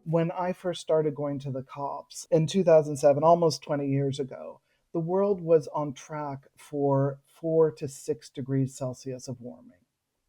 When I first started going to the COPs in 2007, almost 20 years ago, the world was on track for 4 to 6 degrees Celsius of warming.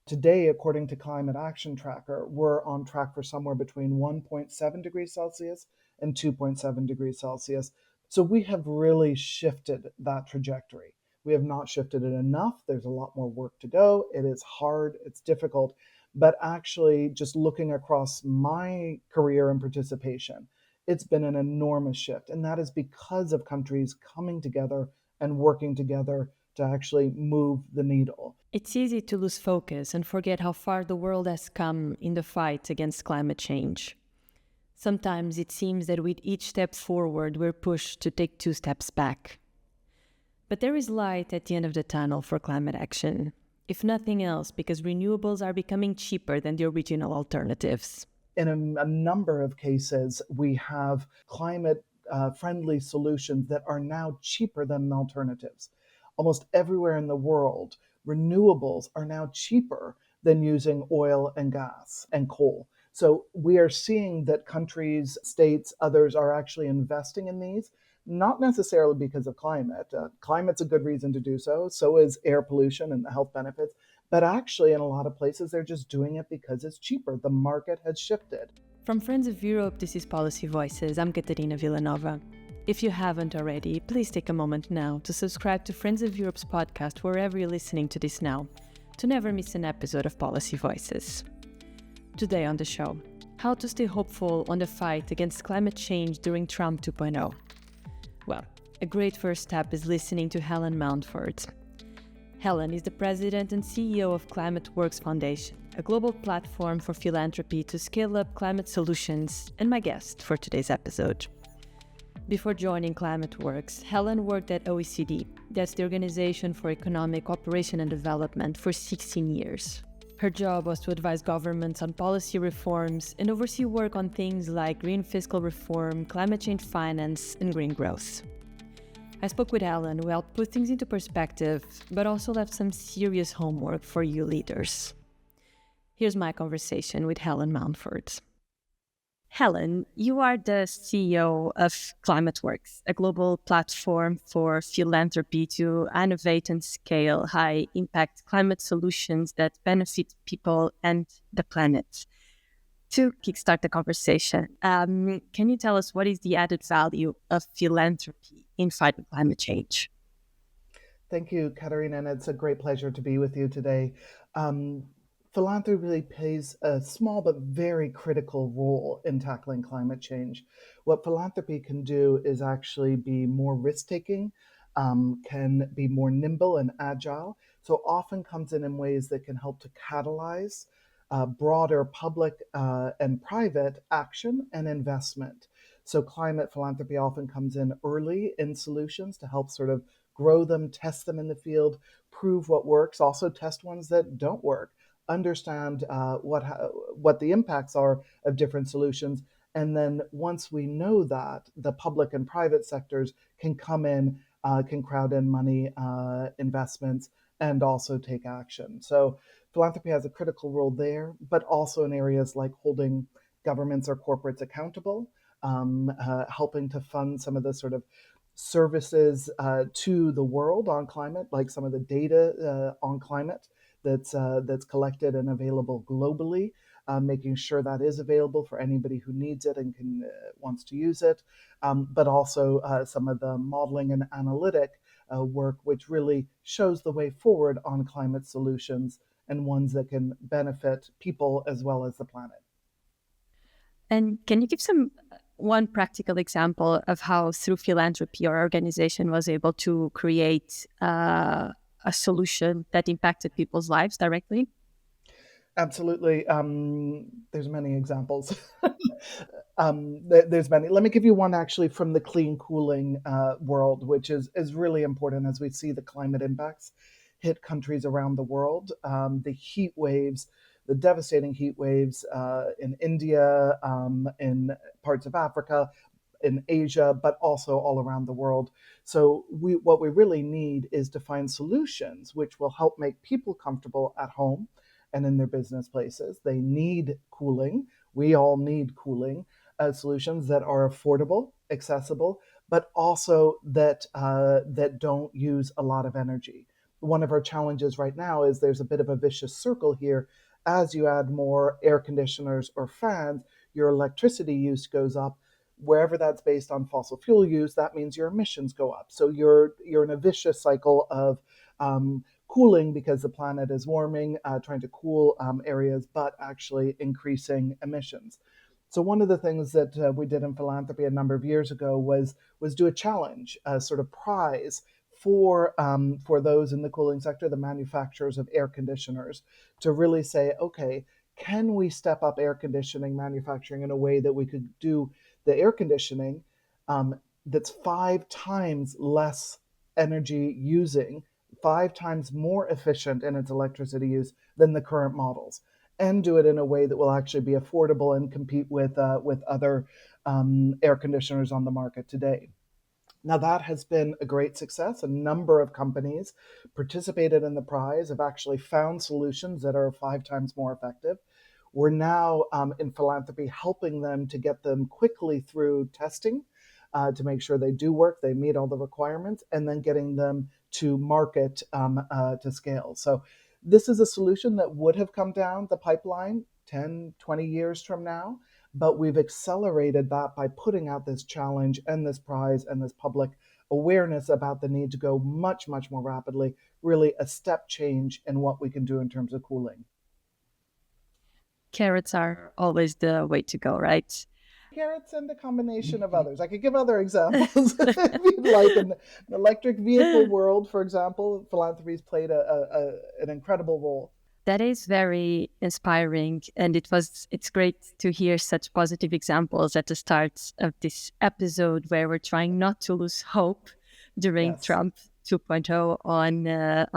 Today, according to Climate Action Tracker, we're on track for somewhere between 1.7 degrees Celsius and 2.7 degrees Celsius. So we have really shifted that trajectory. We have not shifted it enough. There's a lot more work to go. It is hard, it's difficult. But actually, just looking across my career and participation, it's been an enormous shift. And that is because of countries coming together and working together to actually move the needle. It's easy to lose focus and forget how far the world has come in the fight against climate change. Sometimes it seems that with each step forward, we're pushed to take 2 steps back. But there is light at the end of the tunnel for climate action, if nothing else, because renewables are becoming cheaper than the original alternatives. In a number of cases, we have climate friendly solutions that are now cheaper than alternatives. Almost everywhere in the world, renewables are now cheaper than using oil and gas and coal. So we are seeing that countries, states, others are actually investing in these, not necessarily because of climate. Climate's a good reason to do so. So is air pollution and the health benefits. But actually, in a lot of places, they're just doing it because it's cheaper. The market has shifted. From Friends of Europe, this is Policy Voices. I'm Catarina Vila Nova. If you haven't already, please take a moment now to subscribe to Friends of Europe's podcast wherever you're listening to this now, to never miss an episode of Policy Voices. Today on the show, how to stay hopeful on the fight against climate change during Trump 2.0. Well, a great first step is listening to Helen Mountford. Helen is the president and CEO of ClimateWorks Foundation, a global platform for philanthropy to scale up climate solutions, and my guest for today's episode. Before joining ClimateWorks, Helen worked at OECD, that's the Organization for Economic Cooperation and Development, for 16 years. Her job was to advise governments on policy reforms and oversee work on things like green fiscal reform, climate change finance, and green growth. I spoke with Helen, who helped put things into perspective, but also left some serious homework for you leaders. Here's my conversation with Helen Mountford. Helen, you are the CEO of ClimateWorks, a global platform for philanthropy to innovate and scale high-impact climate solutions that benefit people and the planet. To kickstart the conversation, can you tell us what is the added value of philanthropy in fighting climate change? Thank you, Catarina, and it's a great pleasure to be with you today. Philanthropy plays a small but very critical role in tackling climate change. What philanthropy can do is actually be more risk-taking, can be more nimble and agile, so often comes in ways that can help to catalyze broader public and private action and investment. So climate philanthropy often comes in early in solutions to help sort of grow them, test them in the field, prove what works, also test ones that don't work, understand what the impacts are of different solutions. And then once we know that, the public and private sectors can come in, can crowd in money, investments, and also take action. So philanthropy has a critical role there, but also in areas like holding governments or corporates accountable, helping to fund some of the sort of services to the world on climate, like some of the data on climate that's collected and available globally, making sure that is available for anybody who needs it and wants to use it, but also some of the modeling and analytic work, which really shows the way forward on climate solutions and ones that can benefit people as well as the planet. And can you give one practical example of how through philanthropy your organization was able to create a solution that impacted people's lives directly? Absolutely. There's many examples. There's many. Let me give you one actually from the clean cooling world, which is really important as we see the climate impacts hit countries around the world. The heat waves, the devastating heat waves in India, in parts of Africa, in Asia, but also all around the world. So what we really need is to find solutions which will help make people comfortable at home and in their business places. They need cooling. We all need cooling. solutions that are affordable, accessible, but also that don't use a lot of energy. One of our challenges right now is there's a bit of a vicious circle here. As you add more air conditioners or fans, your electricity use goes up. Wherever that's based on fossil fuel use, that means your emissions go up. So you're in a vicious cycle of cooling because the planet is warming, trying to cool areas, but actually increasing emissions. So one of the things that we did in philanthropy a number of years ago was do a challenge, a sort of prize for those in the cooling sector, the manufacturers of air conditioners, to really say, okay, can we step up air conditioning manufacturing in a way that we could do the air conditioning that's 5 times less energy using, 5 times more efficient in its electricity use than the current models, and do it in a way that will actually be affordable and compete with other air conditioners on the market today. Now, that has been a great success. A number of companies participated in the prize, have actually found solutions that are 5 times more effective. We're now in philanthropy helping them to get them quickly through testing to make sure they do work, they meet all the requirements, and then getting them to market to scale. So, this is a solution that would have come down the pipeline 10, 20 years from now, but we've accelerated that by putting out this challenge and this prize and this public awareness about the need to go much, much more rapidly, really a step change in what we can do in terms of cooling. Carrots are always the way to go, right? Carrots and a combination of others. I could give other examples if you'd like. In the electric vehicle world, for example, philanthropy's played an incredible role. That is very inspiring, and it's great to hear such positive examples at the start of this episode, where we're trying not to lose hope during Yes. Trump 2.0 on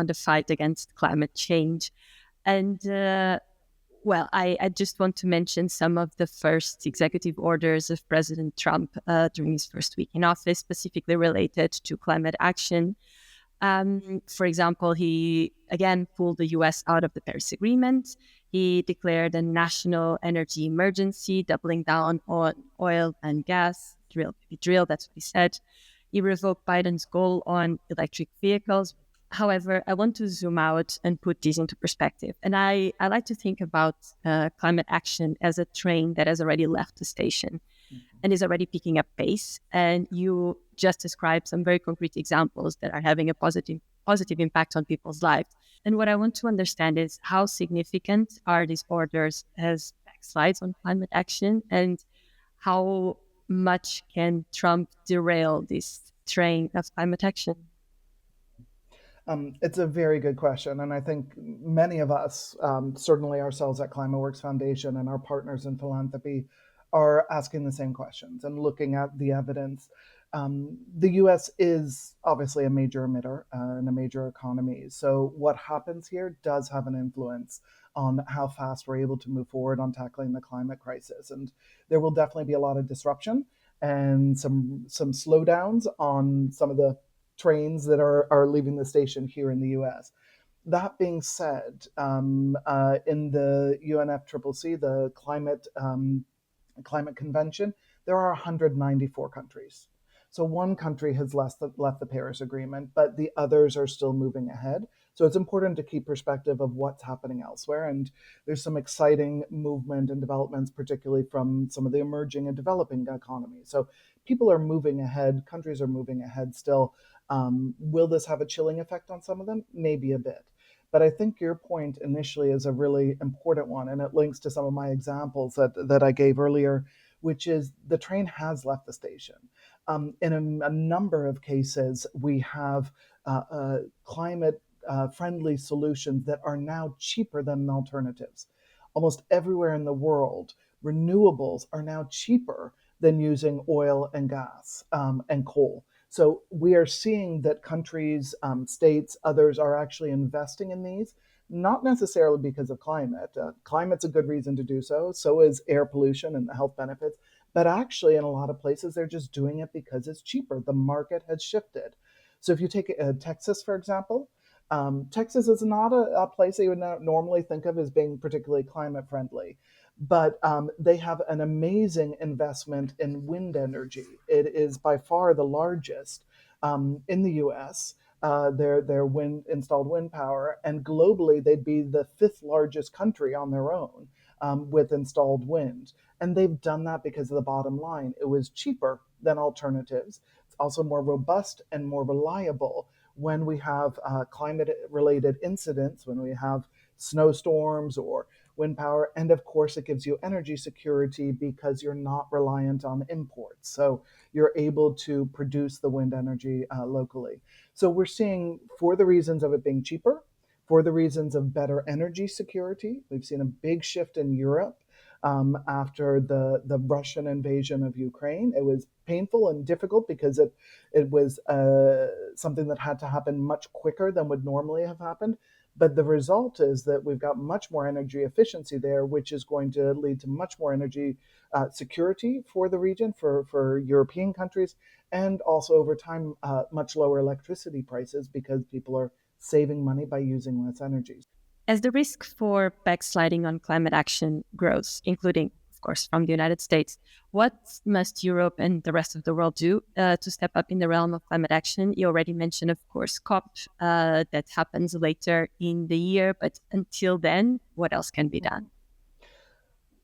the fight against climate change. And well, I just want to mention some of the first executive orders of President Trump during his first week in office, specifically related to climate action. For example, he again pulled the US out of the Paris Agreement. He declared a national energy emergency, doubling down on oil and gas, drill, that's what he said. He revoked Biden's goal on electric vehicles. However, I want to zoom out and put this into perspective. And I like to think about climate action as a train that has already left the station and is already picking up pace. And you just described some very concrete examples that are having a positive impact on people's lives. And what I want to understand is how significant are these orders as backslides on climate action, and how much can Trump derail this train of climate action? It's a very good question. And I think many of us, certainly ourselves at ClimateWorks Foundation and our partners in philanthropy, are asking the same questions and looking at the evidence. The US is obviously a major emitter and a major economy. So, what happens here does have an influence on how fast we're able to move forward on tackling the climate crisis. And there will definitely be a lot of disruption and some slowdowns on some of the trains that are leaving the station here in the US. That being said, in the UNFCCC, the climate convention, there are 194 countries. So one country has left the Paris Agreement, but the others are still moving ahead. So it's important to keep perspective of what's happening elsewhere. And there's some exciting movement and developments, particularly from some of the emerging and developing economies. So people are moving ahead, countries are moving ahead still. Will this have a chilling effect on some of them? Maybe a bit. But I think your point initially is a really important one, and it links to some of my examples that I gave earlier, which is the train has left the station. In a number of cases, we have climate friendly solutions that are now cheaper than alternatives. Almost everywhere in the world, renewables are now cheaper than using oil and gas and coal. So we are seeing that countries, states, others are actually investing in these, not necessarily because of climate. Climate's a good reason to do so. So is air pollution and the health benefits. But actually, in a lot of places, they're just doing it because it's cheaper. The market has shifted. So if you take Texas, for example, Texas is not a place that you would not normally think of as being particularly climate friendly, but they have an amazing investment in wind energy. It is by far the largest in the U.S. Their wind installed wind power, and globally they'd be the fifth largest country on their own with installed wind. And they've done that because of the bottom line. It was cheaper than alternatives. It's also more robust and more reliable when we have climate related incidents, when we have snowstorms or wind power. And of course, it gives you energy security because you're not reliant on imports. So you're able to produce the wind energy locally. So we're seeing, for the reasons of it being cheaper, for the reasons of better energy security, we've seen a big shift in Europe after the Russian invasion of Ukraine. It was painful and difficult because it was something that had to happen much quicker than would normally have happened. But the result is that we've got much more energy efficiency there, which is going to lead to much more energy security for the region, for European countries, and also over time, much lower electricity prices because people are saving money by using less energy. As the risk for backsliding on climate action grows, including, of course, from the United States, what must Europe and the rest of the world do to step up in the realm of climate action? You already mentioned, of course, COP that happens later in the year, but until then, what else can be done?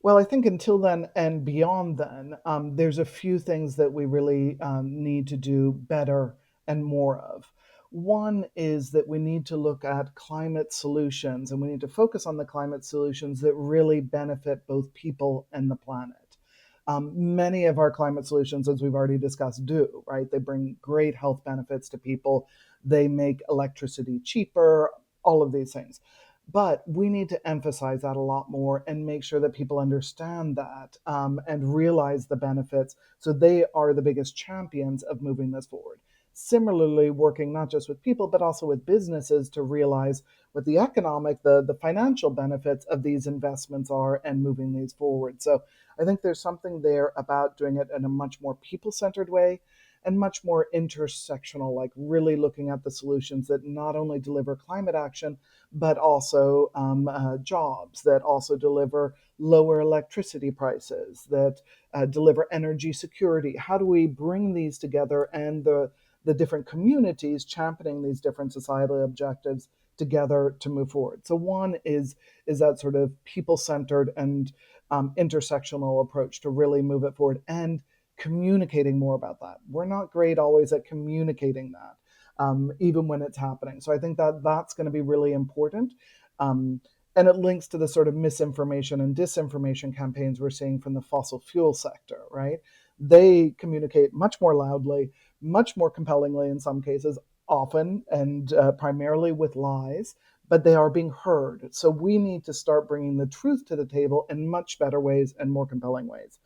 Well, I think until then and beyond then, there's a few things that we really need to do better and more of. One is that we need to look at climate solutions, and we need to focus on the climate solutions that really benefit both people and the planet. Many of our climate solutions, as we've already discussed, do, right? They bring great health benefits to people, they make electricity cheaper, all of these things. But we need to emphasize that a lot more and make sure that people understand that and realize the benefits so they are the biggest champions of moving this forward. Similarly, working not just with people, but also with businesses to realize what the economic, the financial benefits of these investments are and moving these forward. So I think there's something there about doing it in a much more people centered way and much more intersectional, like really looking at the solutions that not only deliver climate action, but also jobs, that also deliver lower electricity prices, that deliver energy security. How do we bring these together and the different communities championing these different societal objectives together to move forward? So one is that sort of people centered and intersectional approach to really move it forward and communicating more about that. We're not great always at communicating that, even when it's happening. So I think that that's going to be really important. Um, and it links to the sort of misinformation and disinformation campaigns we're seeing from the fossil fuel sector, right? They communicate much more loudly, much more compellingly in some cases, often and primarily with lies, but they are being heard. So we need to start bringing the truth to the table in much better ways and more compelling ways.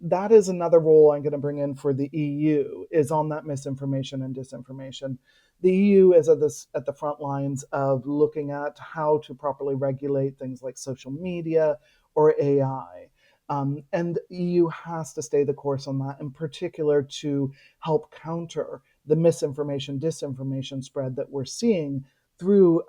That is another role I'm going to bring in for the EU is on that misinformation and disinformation. The EU is at the front lines of looking at how to properly regulate things like social media or AI. And the EU has to stay the course on that, in particular to help counter the misinformation, disinformation spread that we're seeing through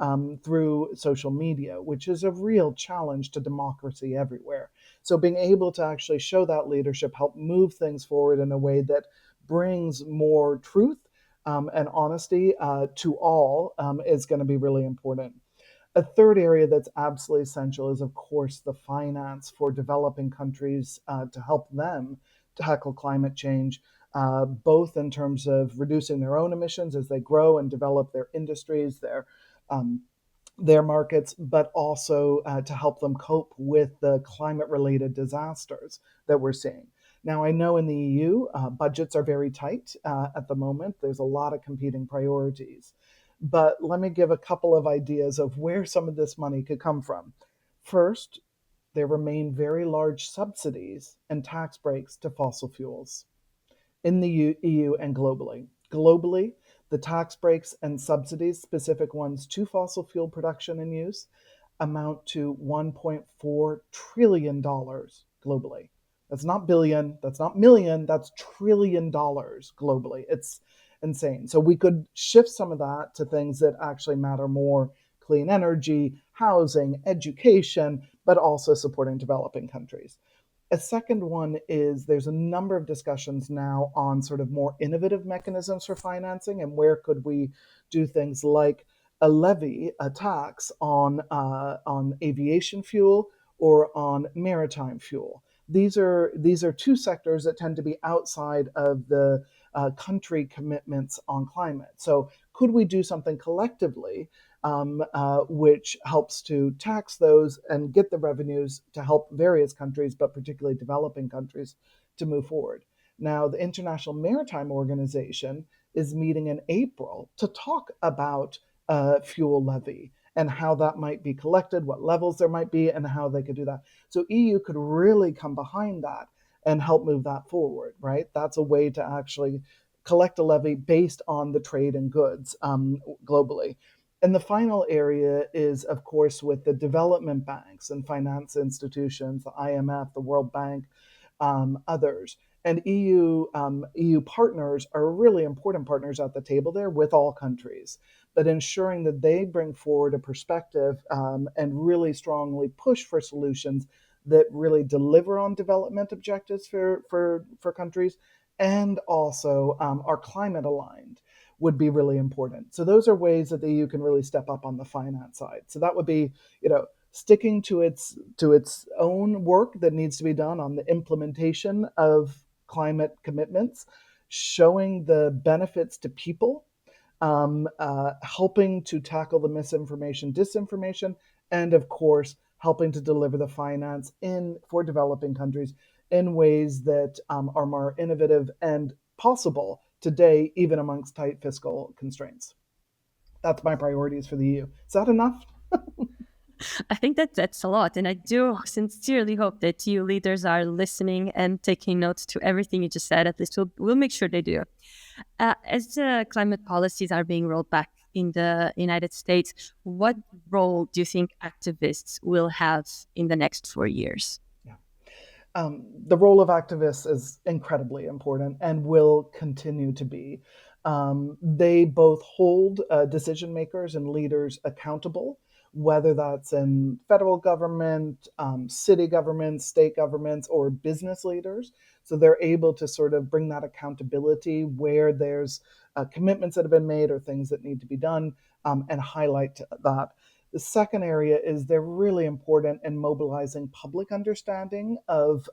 social media, which is a real challenge to democracy everywhere. So being able to actually show that leadership, help move things forward in a way that brings more truth and honesty to all is going to be really important. A third area that's absolutely essential is, of course, the finance for developing countries to help them tackle climate change, both in terms of reducing their own emissions as they grow and develop their industries, um, their markets, but also to help them cope with the climate related disasters that we're seeing. Now, I know in the EU, budgets are very tight at the moment. There's a lot of competing priorities. But let me give a couple of ideas of where some of this money could come from. First, there remain very large subsidies and tax breaks to fossil fuels in the EU and globally. Globally, the tax breaks and subsidies, specific ones to fossil fuel production and use, amount to $1.4 trillion globally. That's not billion, that's not million, that's $1 trillion globally. It's insane. So we could shift some of that to things that actually matter more: clean energy, housing, education, but also supporting developing countries. A second one is there's a number of discussions now on sort of more innovative mechanisms for financing, and where could we do things like a levy, a tax on aviation fuel or on maritime fuel. These are two sectors that tend to be outside of the country commitments on climate. So could we do something collectively which helps to tax those and get the revenues to help various countries, but particularly developing countries, to move forward? Now, the International Maritime Organization is meeting in April to talk about fuel levy and how that might be collected, what levels there might be, and how they could do that. So EU could really come behind that and help move that forward, right? That's a way to actually collect a levy based on the trade in goods globally. And the final area is, of course, with the development banks and finance institutions, the IMF, the World Bank, others. And EU partners are really important partners at the table there with all countries, but ensuring that they bring forward a perspective and really strongly push for solutions that really deliver on development objectives for countries, and also are climate aligned, would be really important. So those are ways that the EU can really step up on the finance side. So that would be, sticking to its own work that needs to be done on the implementation of climate commitments, showing the benefits to people, helping to tackle the misinformation, disinformation, and of course helping to deliver the finance in for developing countries in ways that are more innovative and possible today, even amongst tight fiscal constraints. That's my priorities for the EU. Is that enough? I think that that's a lot. And I do sincerely hope that you leaders are listening and taking notes to everything you just said. At least we'll make sure they do. As the climate policies are being rolled back in the United States, what role do you think activists will have in the next 4 years? Yeah. The role of activists is incredibly important and will continue to be. They both hold decision makers and leaders accountable, whether that's in federal government, city governments, state governments, or business leaders. So they're able to sort of bring that accountability where there's commitments that have been made or things that need to be done, and highlight that. The second area is they're really important in mobilizing public understanding of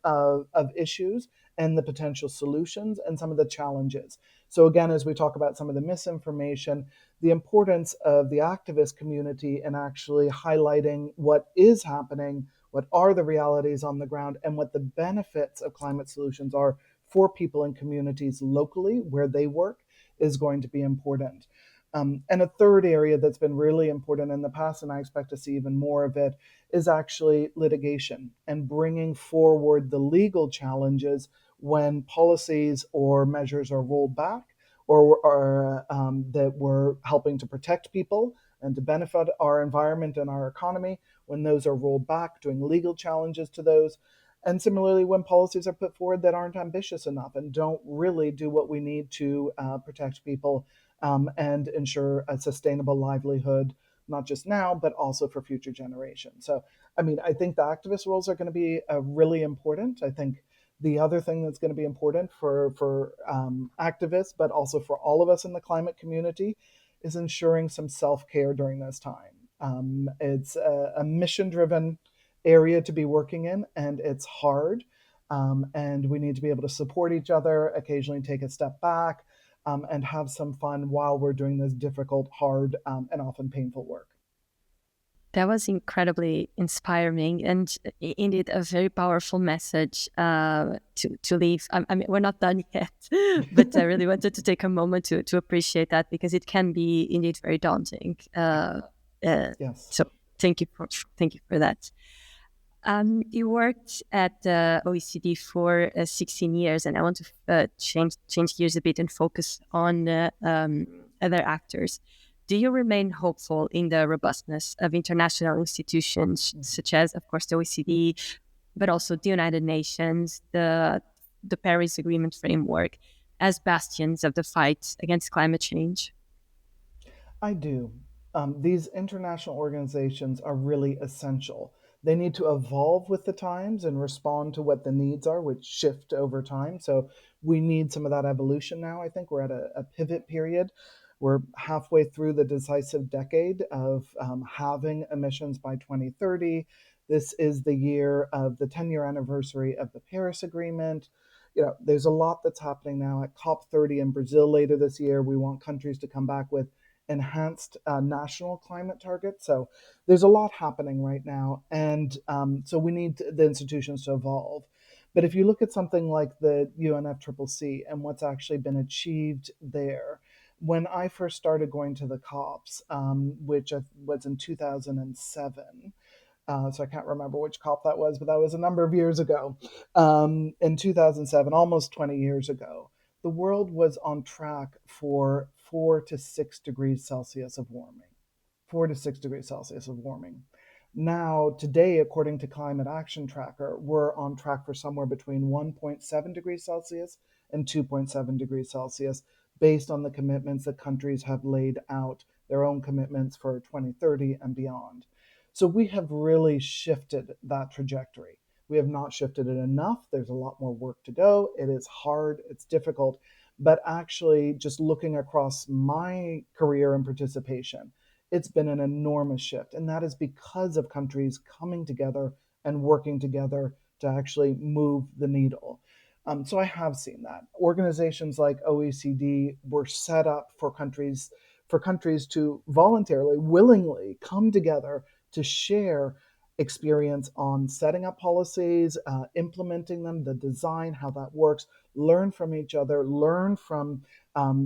issues and the potential solutions and some of the challenges. So again, as we talk about some of the misinformation, the importance of the activist community in actually highlighting what is happening, what are the realities on the ground, and what the benefits of climate solutions are for people and communities locally where they work is going to be important. And a third area that's been really important in the past, and I expect to see even more of it, is actually litigation and bringing forward the legal challenges when policies or measures are rolled back, or that we're helping to protect people and to benefit our environment and our economy. When those are rolled back, doing legal challenges to those. And similarly, when policies are put forward that aren't ambitious enough and don't really do what we need to protect people and ensure a sustainable livelihood, not just now, but also for future generations. So, I think the activist roles are going to be really important. I think the other thing that's going to be important for activists, but also for all of us in the climate community, is ensuring some self-care during this time. It's a mission-driven area to be working in, and it's hard. And we need to be able to support each other, occasionally take a step back, and have some fun while we're doing this difficult, hard, and often painful work. That was incredibly inspiring and indeed a very powerful message to leave. We're not done yet, but I really wanted to take a moment to appreciate that, because it can be indeed very daunting. Yes. So thank you for that. You worked at the OECD for 16 years, and I want to change gears a bit and focus on other actors. Do you remain hopeful in the robustness of international institutions, such as, of course, the OECD, but also the United Nations, the Paris Agreement framework, as bastions of the fight against climate change? I do. These international organizations are really essential. They need to evolve with the times and respond to what the needs are, which shift over time. So we need some of that evolution now. I think we're at a pivot period. We're halfway through the decisive decade of halving emissions by 2030. This is the year of the 10-year anniversary of the Paris Agreement. There's a lot that's happening now at COP30 in Brazil later this year. We want countries to come back with enhanced national climate targets. So there's a lot happening right now. And so we need the institutions to evolve. But if you look at something like the UNFCCC and what's actually been achieved there, when I first started going to the COPs, which was in 2007, so I can't remember which COP that was, but that was a number of years ago. In 2007, almost 20 years ago, the world was on track for 4 to 6 degrees Celsius of warming. 4 to 6 degrees Celsius of warming. Now, today, according to Climate Action Tracker, we're on track for somewhere between 1.7 degrees Celsius and 2.7 degrees Celsius, based on the commitments that countries have laid out, their own commitments for 2030 and beyond. So we have really shifted that trajectory. We have not shifted it enough. There's a lot more work to go. It is hard, it's difficult, but actually, just looking across my career and participation, it's been an enormous shift. And that is because of countries coming together and working together to actually move the needle. So I have seen that. Organizations like OECD were set up for countries to voluntarily, willingly come together to share experience on setting up policies, implementing them, the design, how that works, learn from each other, learn from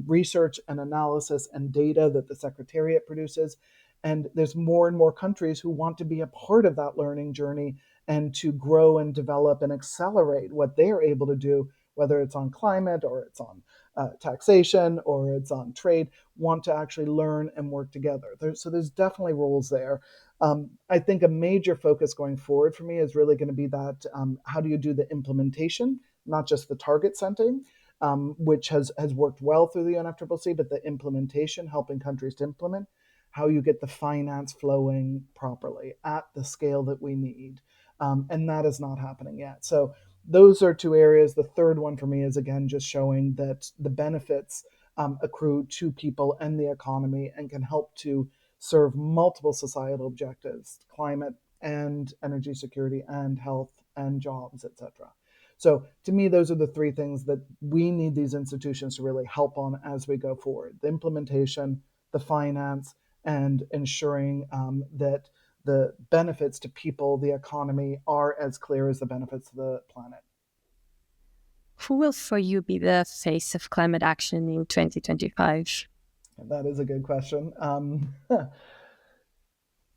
research and analysis and data that the Secretariat produces. And there's more and more countries who want to be a part of that learning journey and to grow and develop and accelerate what they're able to do, whether it's on climate or it's on taxation or it's on trade, want to actually learn and work together. So there's definitely roles there. I think a major focus going forward for me is really going to be that how do you do the implementation, not just the target setting, which has worked well through the UNFCCC, but the implementation, helping countries to implement, how you get the finance flowing properly at the scale that we need. And that is not happening yet. So those are two areas. The third one for me is, again, just showing that the benefits accrue to people and the economy and can help to serve multiple societal objectives: climate and energy security and health and jobs, etc. So to me, those are the three things that we need these institutions to really help on as we go forward: the implementation, the finance, and ensuring that the benefits to people, the economy, are as clear as the benefits to the planet. Who will, for you, be the face of climate action in 2025? That is a good question.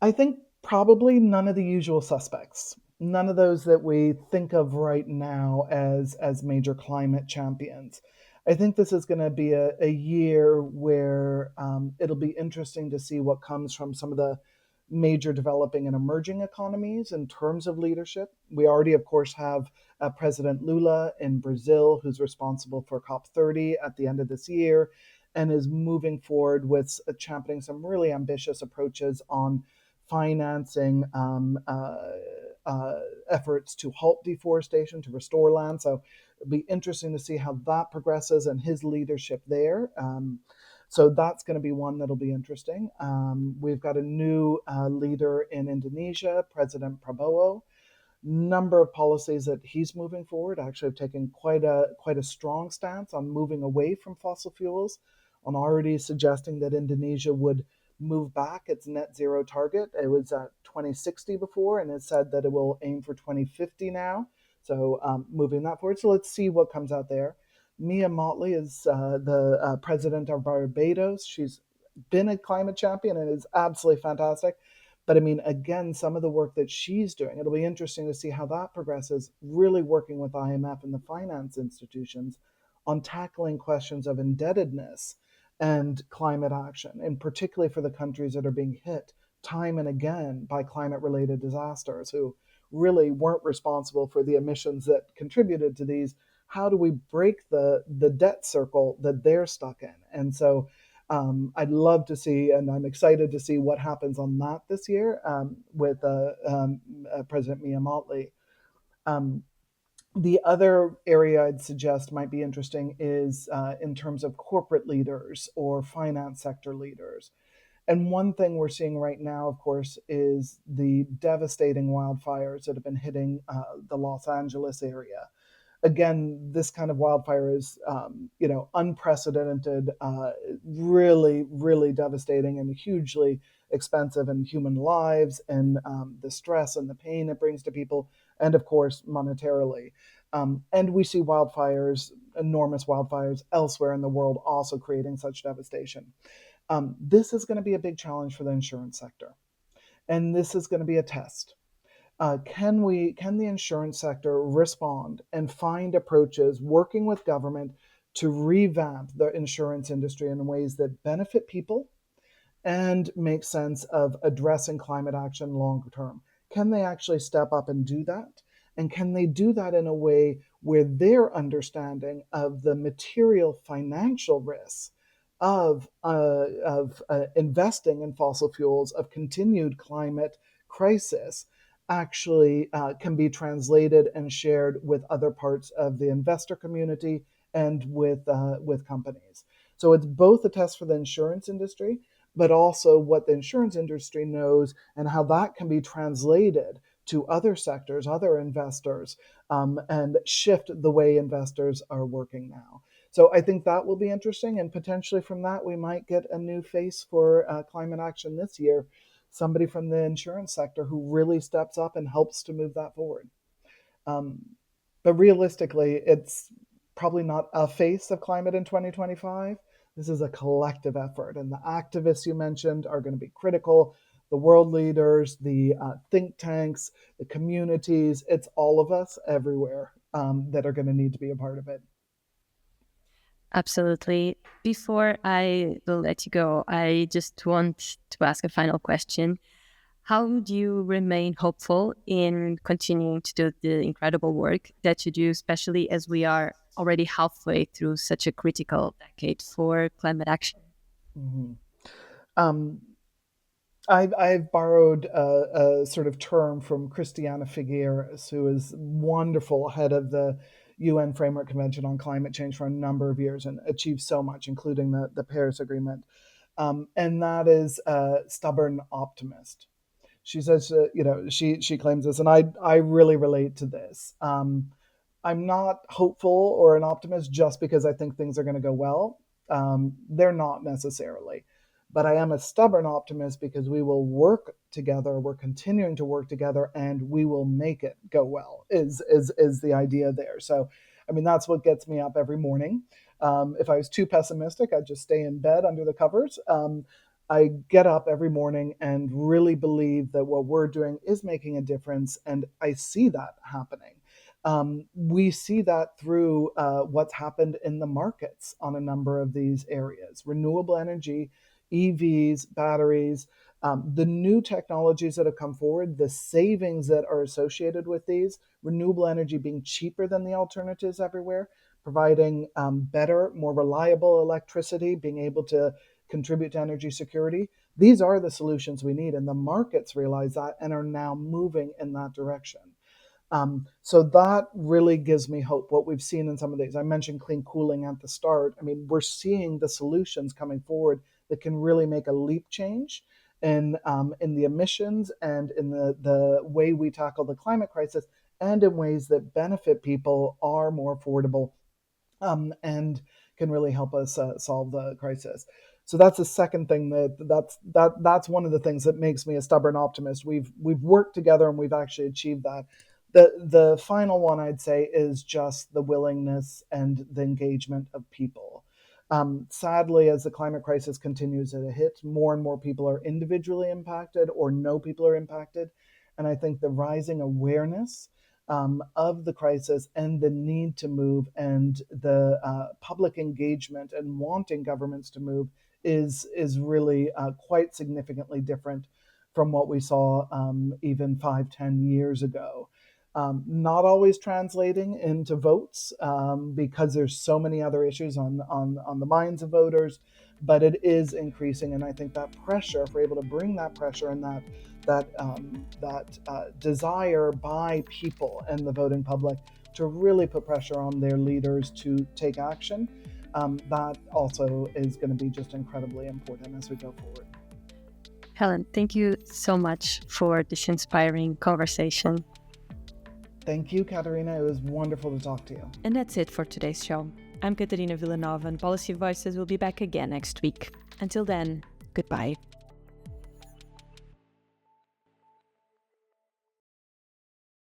I think probably none of the usual suspects. None of those that we think of right now as major climate champions. I think this is going to be a year where it'll be interesting to see what comes from some of the major developing and emerging economies in terms of leadership. We already, of course, have President Lula in Brazil, who's responsible for COP30 at the end of this year and is moving forward with championing some really ambitious approaches on financing efforts to halt deforestation, to restore land. So it'll be interesting to see how that progresses and his leadership there. So that's going to be one that'll be interesting. We've got a new leader in Indonesia, President Prabowo. Number of policies that he's moving forward actually have taken quite a strong stance on moving away from fossil fuels, on already suggesting that Indonesia would move back its net zero target. It was at 2060 before, and it said that it will aim for 2050 now. So moving that forward. So let's see what comes out there. Mia Motley is the president of Barbados. She's been a climate champion and is absolutely fantastic. But I mean, again, some of the work that she's doing, it'll be interesting to see how that progresses, really working with IMF and the finance institutions on tackling questions of indebtedness and climate action, and particularly for the countries that are being hit time and again by climate related disasters, who really weren't responsible for the emissions that contributed to these. how do we break the debt circle that they're stuck in? And so I'd love to see, and I'm excited to see what happens on that this year with President Mia Mottley. Um, the other area I'd suggest might be interesting is in terms of corporate leaders or finance sector leaders. And one thing we're seeing right now, of course, is the devastating wildfires that have been hitting the Los Angeles area. Again, this kind of wildfire is, unprecedented, really, really devastating and hugely expensive in human lives and the stress and the pain it brings to people, and of course, monetarily. And we see wildfires, enormous wildfires elsewhere in the world also creating such devastation. This is going to be a big challenge for the insurance sector, and this is going to be a test. Can the insurance sector respond and find approaches working with government to revamp the insurance industry in ways that benefit people and make sense of addressing climate action longer term? Can they actually step up and do that? And can they do that in a way where their understanding of the material financial risks of investing in fossil fuels, of continued climate crisis, actually can be translated and shared with other parts of the investor community and with companies? So it's both a test for the insurance industry, but also what the insurance industry knows and how that can be translated to other sectors, other investors, and shift the way investors are working now. So I think that will be interesting, and potentially from that we might get a new face for climate action this year. Somebody from the insurance sector who really steps up and helps to move that forward. Um, but realistically, it's probably not a face of climate in 2025. This is a collective effort, and the activists you mentioned are going to be critical. The world leaders, the think tanks, the communities, it's all of us everywhere that are going to need to be a part of it. Absolutely. Before I will let you go, I just want to ask a final question. How would you remain hopeful in continuing to do the incredible work that you do, especially as we are already halfway through such a critical decade for climate action? Mm-hmm. Um, I've borrowed a sort of term from Christiana Figueres, who is wonderful head of the UN Framework Convention on Climate Change for a number of years and achieved so much, including the Paris Agreement. And that is a stubborn optimist. She says, she claims this, and I really relate to this. I'm not hopeful or an optimist just because I think things are going to go well. They're not necessarily. But I am a stubborn optimist because we will work together. We're continuing to work together, and we will make it go well. Is the idea there? So, I mean, that's what gets me up every morning. If I was too pessimistic, I'd just stay in bed under the covers. I get up every morning and really believe that what we're doing is making a difference, and I see that happening. We see that through what's happened in the markets on a number of these areas: renewable energy, EVs, batteries, the new technologies that have come forward, the savings that are associated with these, renewable energy being cheaper than the alternatives everywhere, providing better, more reliable electricity, being able to contribute to energy security. These are the solutions we need, and the markets realize that and are now moving in that direction. So that really gives me hope. What we've seen in some of these, I mentioned clean cooling at the start. I mean, we're seeing the solutions coming forward that can really make a leap change in the emissions and in the way we tackle the climate crisis, and in ways that benefit people, are more affordable, and can really help us solve the crisis. So that's the second thing that's one of the things that makes me a stubborn optimist. We've worked together and we've actually achieved that. The final one I'd say is just the willingness and the engagement of people. Sadly, as the climate crisis continues to hit, more and more people are individually impacted or know people are impacted. And I think the rising awareness of the crisis and the need to move and the public engagement and wanting governments to move is really quite significantly different from what we saw even 5, 10 years ago. Not always translating into votes because there's so many other issues on the minds of voters, but it is increasing. And I think that pressure, if we're able to bring that pressure and that desire by people and the voting public to really put pressure on their leaders to take action, that also is going to be just incredibly important as we go forward. Helen, thank you so much for this inspiring conversation. Thank you, Catarina. It was wonderful to talk to you. And that's it for today's show. I'm Catarina Vila Nova, and Policy Voices will be back again next week. Until then, goodbye.